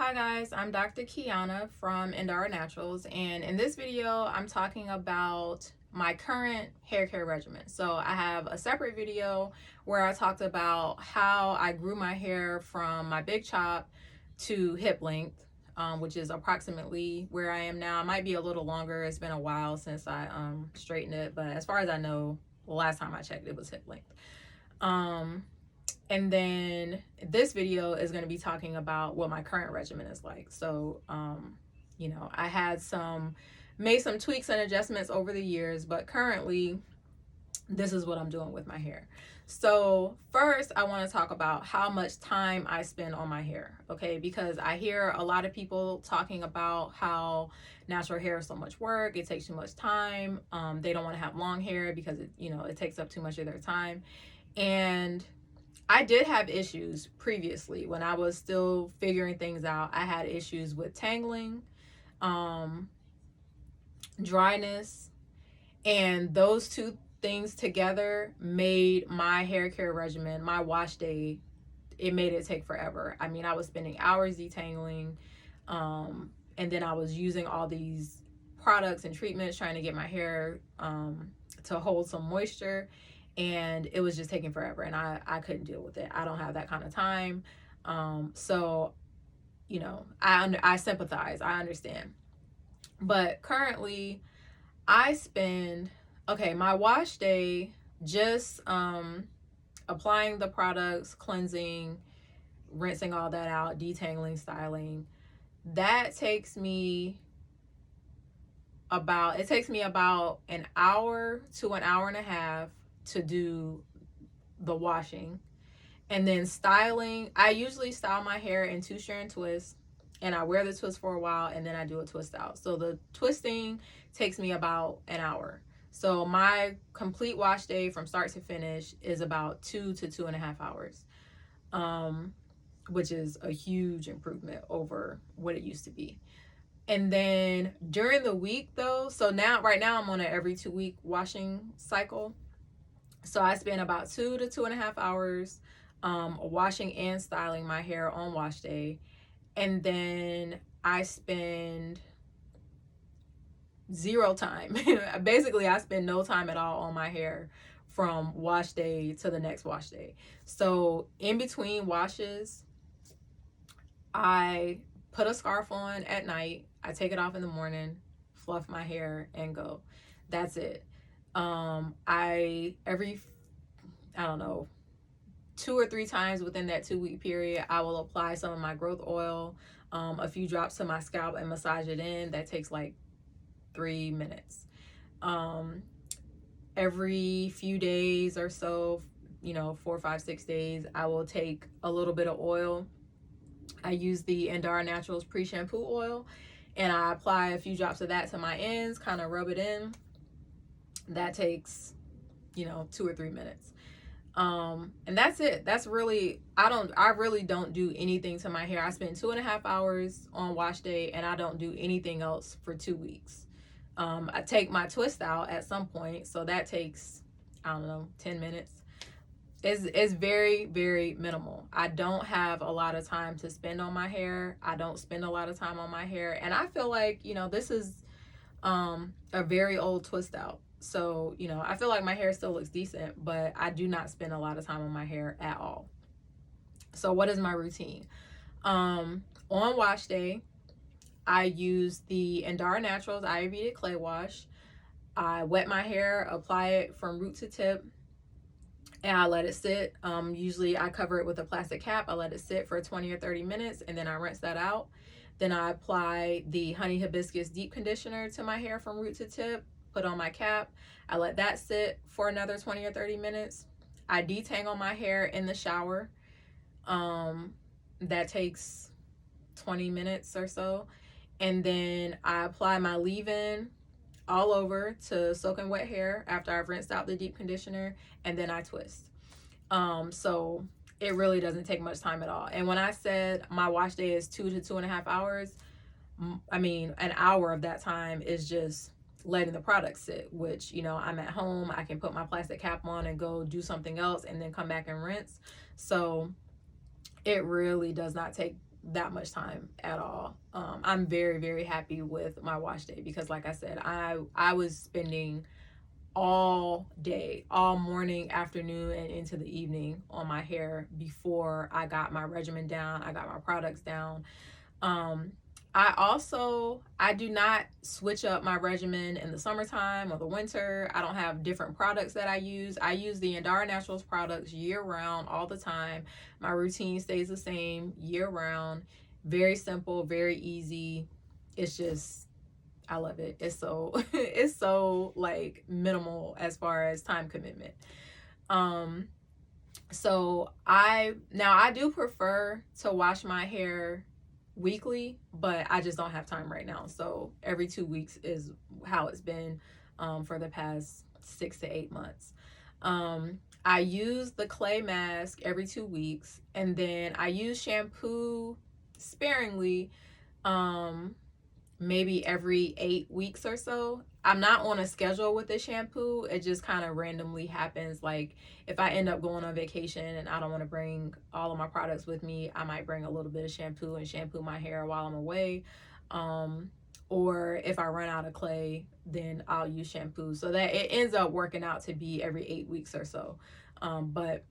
Hi guys, I'm Dr. Kiana from Indara Naturals, and in this video I'm talking about my current hair care regimen. So I have a separate video where I talked about how I grew my hair from my big chop to hip length, which is approximately where I am now. It might be a little longer. It's been a while since I straightened it, but as far as I know, the last time I checked it was hip length. And then this video is going to be talking about what my current regimen is like. So, I had made some tweaks and adjustments over the years, but currently this is what I'm doing with my hair. So first I want to talk about how much time I spend on my hair, okay? Because I hear a lot of people talking about how natural hair is so much work, it takes too much time. They don't want to have long hair because it takes up too much of their time. And I did have issues previously when I was still figuring things out. I had issues with tangling, dryness, and those two things together made my hair care regimen, my wash day, it made it take forever. I mean, I was spending hours detangling, and then I was using all these products and treatments trying to get my hair to hold some moisture, and it was just taking forever, and I couldn't deal with it. I don't have that kind of time. So I sympathize, I understand. But currently I spend, my wash day, just applying the products, cleansing, rinsing all that out, detangling, styling, that takes me about an hour to an hour and a half to do the washing. And then styling, I usually style my hair in 2-strand twists, and I wear the twist for a while, and then I do a twist out. So the twisting takes me about an hour. So my complete wash day from start to finish is about 2 to 2.5 hours, which is a huge improvement over what it used to be. And then during the week though, so right now I'm on an every 2-week washing cycle. So I spend about 2 to 2.5 hours washing and styling my hair on wash day. And then I spend zero time. Basically, I spend no time at all on my hair from wash day to the next wash day. So in between washes, I put a scarf on at night. I take it off in the morning, fluff my hair, and go. That's it. I don't know, 2 or 3 times within that 2-week period, I will apply some of my growth oil, a few drops to my scalp, and massage it in. That takes like 3 minutes. Every few days or so, 4, 5, 6 days, I will take a little bit of oil. I use the Indara Naturals pre-shampoo oil, and I apply a few drops of that to my ends, kind of rub it in. That takes 2 or 3 minutes. And that's it. That's really, I really don't do anything to my hair. I spend 2.5 hours on wash day, and I don't do anything else for 2 weeks. I take my twist out at some point, so that takes, 10 minutes. It's very, very minimal. I don't have a lot of time to spend on my hair. I don't spend a lot of time on my hair, and I feel like, this is a very old twist out. So, I feel like my hair still looks decent, but I do not spend a lot of time on my hair at all. So what is my routine? On wash day, I use the Indara Naturals Ayurvedic clay wash. I wet my hair, apply it from root to tip, and I let it sit. Usually I cover it with a plastic cap. I let it sit for 20 or 30 minutes, and then I rinse that out. Then I apply the honey hibiscus deep conditioner to my hair from root to tip, put on my cap. I let that sit for another 20 or 30 minutes. I detangle my hair in the shower. That takes 20 minutes or so. And then I apply my leave-in all over to soaking wet hair after I've rinsed out the deep conditioner, and then I twist. So it really doesn't take much time at all. And when I said my wash day is 2 to 2.5 hours, I mean, an hour of that time is just letting the product sit, which, I'm at home, I can put my plastic cap on and go do something else and then come back and rinse. So it really does not take that much time at all. I'm very, very happy with my wash day because, like I said, I was spending all day, all morning, afternoon, and into the evening on my hair before I got my regimen down. I got my products down. Um, I do not switch up my regimen in the summertime or the winter. I don't have different products that I use. I use the Endara Naturals products year round, all the time. My routine stays the same year round. Very simple, very easy. It's just, I love it. It's so it's so like minimal as far as time commitment. So I do prefer to wash my hair weekly, but I just don't have time right now. So every 2 weeks is how it's been for the past 6 to 8 months. I use the clay mask every 2 weeks, and then I use shampoo sparingly, maybe every 8 weeks or so. I'm not on a schedule with the shampoo. It just kind of randomly happens. Like if I end up going on vacation and I don't want to bring all of my products with me, I might bring a little bit of shampoo and shampoo my hair while I'm away. Or if I run out of clay, then I'll use shampoo. So that it ends up working out to be every 8 weeks or so. But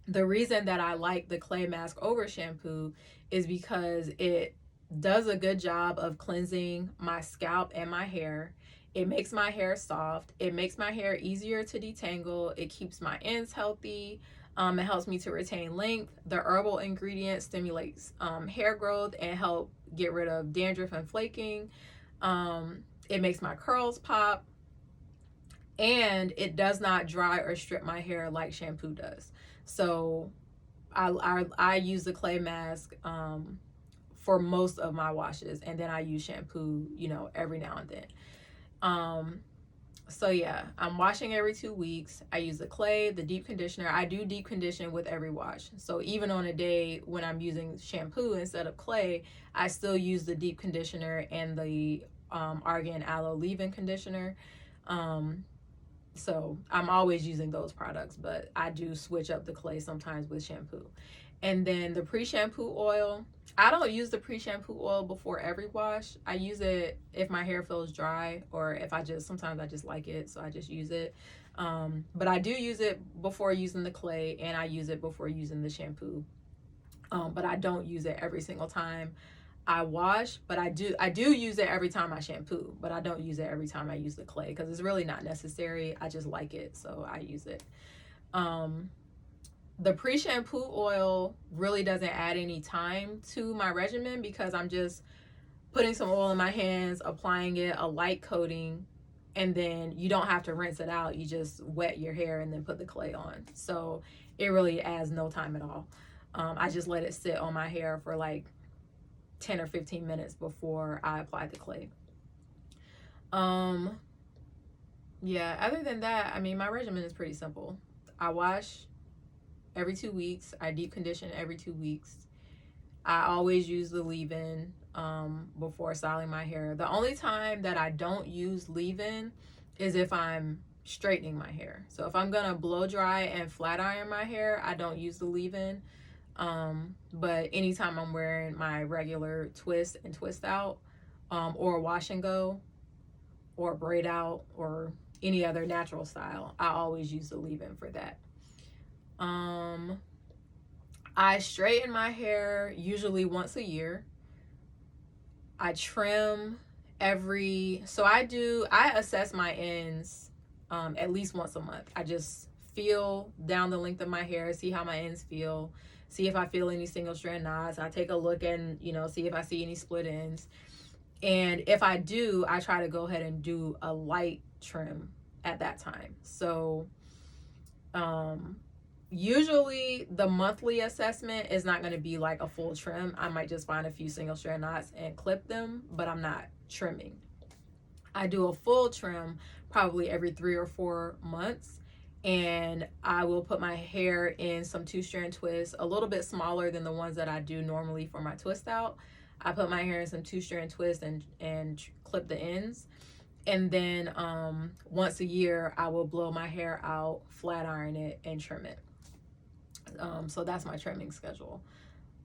the reason that I like the clay mask over shampoo is because it does a good job of cleansing my scalp and my hair. It makes my hair soft. It makes my hair easier to detangle. It keeps my ends healthy. It helps me to retain length. The herbal ingredient stimulates hair growth and help get rid of dandruff and flaking. It makes my curls pop. And it does not dry or strip my hair like shampoo does. So I use the clay mask for most of my washes, and then I use shampoo, every now and then. So yeah, I'm washing every 2 weeks. I use the clay, the deep conditioner. I do deep condition with every wash. So even on a day when I'm using shampoo instead of clay, I still use the deep conditioner and the Argan Aloe leave-in conditioner. So I'm always using those products, but I do switch up the clay sometimes with shampoo. And then the pre-shampoo oil, I don't use the pre-shampoo oil before every wash. I use it if my hair feels dry, or if sometimes I just like it, so I just use it. But I do use it before using the clay, and I use it before using the shampoo. But I don't use it every single time I wash, but I do use it every time I shampoo, but I don't use it every time I use the clay because it's really not necessary. I just like it, so I use it. The pre-shampoo oil really doesn't add any time to my regimen because I'm just putting some oil in my hands, applying it, a light coating, and then you don't have to rinse it out. You just wet your hair and then put the clay on. So it really adds no time at all. I just let it sit on my hair for like 10 or 15 minutes before I apply the clay. Yeah, other than that, I mean, my regimen is pretty simple. I wash every 2 weeks. I deep condition every 2 weeks. I always use the leave-in before styling my hair. The only time that I don't use leave-in is if I'm straightening my hair. So if I'm gonna blow dry and flat iron my hair, I don't use the leave-in. But anytime I'm wearing my regular twist and twist out, or wash and go, or braid out, or any other natural style, I always use the leave-in for that. I straighten my hair usually once a year. I trim I assess my ends at least once a month. I just feel down the length of my hair, see how my ends feel, see if I feel any single strand knots. I take a look and, see if I see any split ends. And if I do, I try to go ahead and do a light trim at that time. So usually the monthly assessment is not going to be like a full trim. I might just find a few single strand knots and clip them, but I'm not trimming. I do a full trim probably every 3 or 4 months, and I will put my hair in some 2-strand twists, a little bit smaller than the ones that I do normally for my twist out. I put my hair in some 2-strand twists and clip the ends. And then once a year, I will blow my hair out, flat iron it, and trim it. So that's my trimming schedule.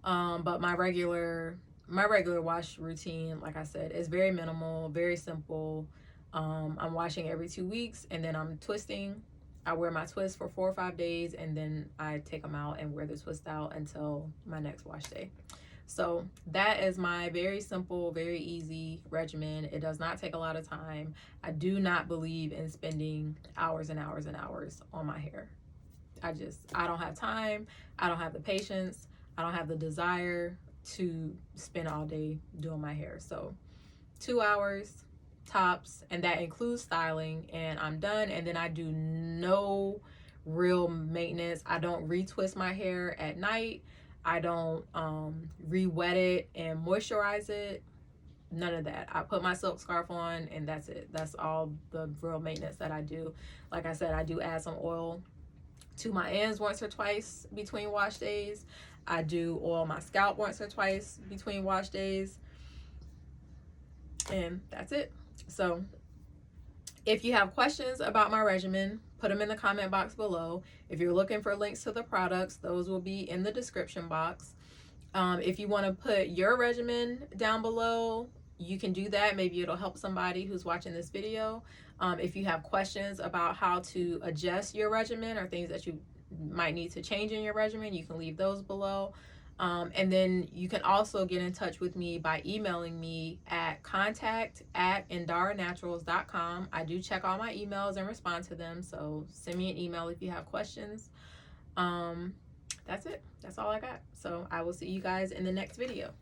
But my regular wash routine, like I said, is very minimal, very simple. I'm washing every 2 weeks, and then I'm twisting. I wear my twist for 4 or 5 days, and then I take them out and wear the twist out until my next wash day. So that is my very simple, very easy regimen. It does not take a lot of time. I do not believe in spending hours and hours and hours on my hair. I don't have time. I don't have the patience. I don't have the desire to spend all day doing my hair. So 2 hours tops, and that includes styling, and I'm done. And then I do no real maintenance. I don't retwist my hair at night. I don't re-wet it and moisturize it. None of that. I put my silk scarf on, and that's it. That's all the real maintenance that I do. Like I said, I do add some oil to my ends once or twice between wash days. I do oil my scalp once or twice between wash days, and that's it. So if you have questions about my regimen, put them in the comment box below. If you're looking for links to the products, those will be in the description box. If you want to put your regimen down below, you can do that. Maybe it'll help somebody who's watching this video. If you have questions about how to adjust your regimen or things that you might need to change in your regimen, you can leave those below. And then you can also get in touch with me by emailing me at contact@indaranaturals.com. I do check all my emails and respond to them, so send me an email if you have questions. That's it. That's all I got. So I will see you guys in the next video.